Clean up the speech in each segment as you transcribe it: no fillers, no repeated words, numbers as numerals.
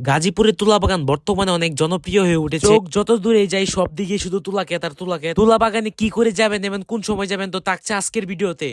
গাজীপুরের তুলা বাগান বর্তমানে অনেক জনপ্রিয় হয়ে উঠেছে। চোখ যত দূরে যাই সব দিকে শুধু তুলা ক্ষেত আর তুলা ক্ষেত। তুলা বাগানে কি করে যাবেন এবং কোন সময় যাবেন তো থাকছে আজকের ভিডিওতে।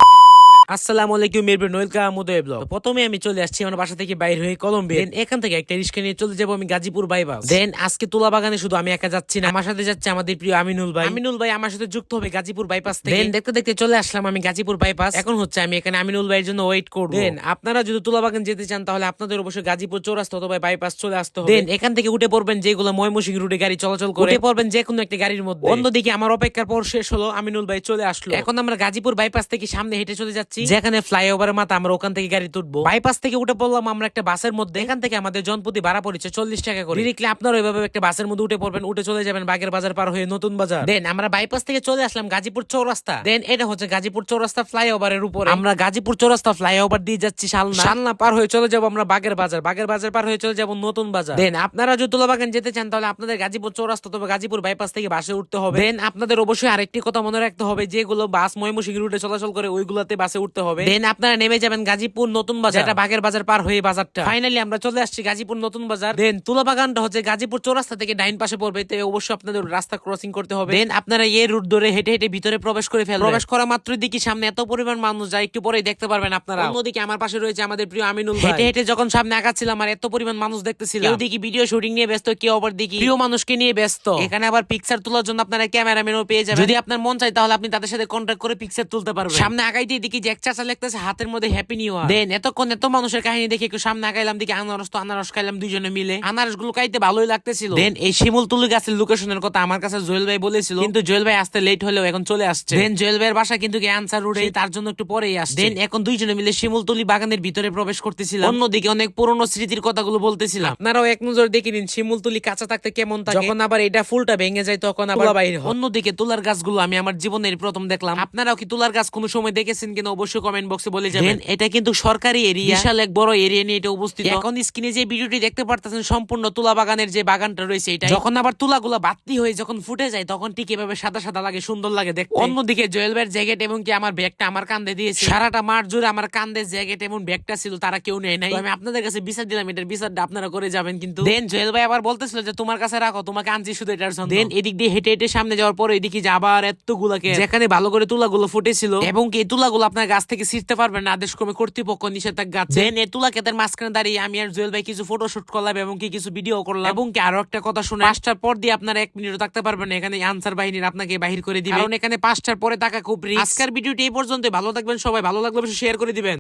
আসসালামু আলাইকুম মেরবেন ওয়েলকাম উদয় ব্লগ। প্রথমে আমি চলে আসছি আমার বাসা থেকে বাইরে হয়ে কলম্বিয়া। এখান থেকে একটা রিক্সা নিয়ে চলে যাবো আমি গাজীপুর বাইপাস। দেন আজকে তুলা বাগানে শুধু আমি একা যাচ্ছি না, আমার সাথে যাচ্ছে আমাদের প্রিয় আমিনুল ভাই। আমিনুল ভাই আমার সাথে যুক্ত হবে গাজীপুর বাইপাস থেকে। দেন দেখতে দেখতে চলে আসলাম আমি গাজীপুর বাইপাস। এখন হচ্ছে আমি এখানে আমিনুল ভাইয়ের জন্য ওয়েট করব। দেন আপনারা যদি তুলা বাগান যেতে চান তাহলে আপনাদের অবশ্যই গাজীপুর চৌরাস্তা অথবা বাইপাস চলে আসতে হবে। দেন এখান থেকে উঠে পড়বেন যেগুলো ময়মনসিংহ রুটে গাড়ি চলাচল করে, উঠে পড়বেন যে কোনো একটা গাড়ির মধ্যে। অন্যদিকে আমার অপেক্ষার পর শেষ হলো, আমিনুল ভাই চলে আসলো। এখন আমরা গাজীপুর বাইপাস থেকে সামনে হেঁটে চলে যাচ্ছি যেখানে ফ্লাইওভারের মাথা, আমরা ওখান থেকে গাড়ি তুলবো। বাইপাস থেকে উঠে পড়লাম আমরা একটা বাসের মধ্যে। এখান থেকে আমাদের জনপ্রতি ভাড়া পড়েছে 40 টাকা করে। ডিরেক্টলি আপনারা ওইভাবে একটা বাসের মধ্যে উঠে পড়বেন, উঠে চলে যাবেন বাগের বাজার পার হয়ে নতুন বাজার। দেন আমরা বাইপাস থেকে চলে আসলাম গাজীপুর চৌরাস্তা। দেন এটা হচ্ছে গাজীপুর চৌরাস্তা ফ্লাইওভারের উপরে। আমরা গাজীপুর চৌরাস্তা ফ্লাইওভার দিয়ে যাচ্ছি শালনা। শালনা পার হয়ে চলে যাবো আমরা বাগের বাজার। বাগের বাজার পার হয়ে চলে যাবো নতুন বাজার। দেন আপনারা যদি তুলা বাগান যেতে চান তাহলে আপনাদের গাজীপুর চৌরাস্তা অথবা গাজীপুর বাইপাস থেকে বাসে উঠতে হবে। দেন আপনাদের অবশ্যই আরেকটি কথা মনে রাখতে হবে, যেগুলো বাস ময়মনসিংহ রুটে চলাচল করে ওইগুলোতে বাসে উঠতে হবে। দেন আপনারা নেমে যাবেন গাজীপুর নতুন বাজার, যেটা বাগের বাজার পার হয়ে বাজারটা। ফাইনালি আমরা চলে আসছি গাজীপুর নতুন বাজার। দেন তুলা বাগানটা হচ্ছে গাজীপুর চৌরাস্তা থেকে ডাইন পাশে পড়বে, তো অবশ্যই আপনাদের রাস্তা ক্রসিং করতে হবে। দেন আপনারা এই রুট ধরে হেঁটে হেঁটে ভিতরে প্রবেশ করে ফেলবেন। প্রবেশ করা মাত্রই দেখি সামনে এত পরিমাণ মানুষ যায়, একটু পরেই দেখতে পারবেন আপনারা। অন্যদিকে আমার পাশে রয়েছে আমাদের প্রিয় আমিনুল ভাই। হেঁটে হেঁটে যখন সামনে আগাচ্ছিলাম আর এত পরিমাণ মানুষ দেখতেছিলাম, কেউ দেখি ভিডিও শুটিং নিয়ে ব্যস্ত, কেউ আবার দেখি প্রিয় মানুষকে নিয়ে ব্যস্ত। এখানে আবার পিকচার তোলার জন্য আপনারা ক্যামেরাম্যানও পেয়ে যাবেন। যদি আপনার মন চায় তাহলে আপনি তাদের সাথে কন্ট্যাক্ট করে পিকচার তুলতে পারবেন। সামনে আগাইতে দেখি যে এক চাচা লিখতেছে হাতের মধ্যে হ্যাপি নিউ ইয়ার। দেন এতক্ষণ এত মানুষের কাহিনী দেখে একটু সামনে আগাইলাম, দেখি আনারস, তো আনারস খাইলাম দুইজনে মিলে। আনারস গুলো খাইতে ভালোই লাগতেছিল। দেন এই শিমুলতলি গাছের লোকেশনের কথা আমার কাছে জুয়েল ভাই বলেছিল, কিন্তু জুয়েল ভাই আসতে লেট হলেও এখন চলে আসছে। দেন জুয়েল ভাইয়ের বাসা কিন্তু আনসার রোডে, তার জন্য একটু পরেই আসছে। দেন এখন দুইজনে মিলে শিমুলতলি বাগানের ভিতরে প্রবেশ করতেছিলাম। অন্যদিকে অনেক পুরনো স্মৃতির কথাগুলো বলতেছিলাম। আপনারাও এক নজর দেখে নিন শিমুলতলি কাঁচা থাকতে কেমন থাকে, যখন আবার এটা ফুলটা ভেঙে যায় তখন আবার বাইরে। অন্যদিকে তুলার গাছগুলো আমি আমার জীবনের প্রথম দেখলাম। আপনারাও কি তুলার গাছ কোনো সময় দেখেছেন কিনা অবশ্যই কমেন্ট বক্সে বলে যাবেন। এটা কিন্তু সরকারি এরিয়া, বিশাল এক বড় এরিয়া নিয়ে এটা অবস্থিত। এখন স্ক্রিনে যে ভিডিওটি দেখতে পারতেছেন সম্পূর্ণ তুলা বাগানের যে বাগানটা রয়েছে এটা। যখন আবার তুলাগুলো বাতি হয়ে যখন ফুটে যায় তখন ঠিক এভাবে সাদা সাদা লাগে, সুন্দর লাগে দেখতে। অন্যদিকে জুয়েল ভাইয়ের জ্যাকেট এবং কি আমার ব্যাগটা আমার কাঁধে দিয়েছে। সারাটা মাঠ জুড়ে আমার কাঁধে জ্যাকেট এবং ব্যাগটা ছিল, তারা কেউ নেয় নাই। আমি আপনাদের কাছে বিচার দিলাম, এটার বিচারটা আপনারা করে যাবেন কিন্তু। দেন জুয়েল ভাই আবার বলতেছিল যে তোমার কাছে রাখো, তোমাকে আনছি শুধু এটার জন্য। দেন এদিক দিয়ে হেঁটে হেঁটে সামনে যাওয়ার পরে দেখি যে আবার এতগুলাকে, যেখানে ভালো করে তুলাগুলো ফুটেছিল এবং কি তুলাগুলো আপনার গাছ থেকে ছিঁড়তে পারবেন না, আদেশ ক্রমে কর্তৃপক্ষ নিষেধাজ্ঞা আছে। দেন এই তুলা ক্ষেতের মাঝখানে দাঁড়িয়ে আমি আর জুয়েল ভাই কিছু ফটোশুট করলাম এবং কি কিছু ভিডিও করলাম। এবং কি আরো একটা কথা শুনে, 5টার পর দিয়ে আপনারা 1 মিনিটও থাকতে পারবেন না, এখানে আনসার বাহিনীর আপনাকে বাহির করে দিবে, কারণ এখানে 5টার পরে থাকা খুব রিস্ক। আজকের ভিডিওটি এই পর্যন্ত। ভালো থাকবেন সবাই, ভালো লাগলে অবশ্যই শেয়ার করে দিবেন।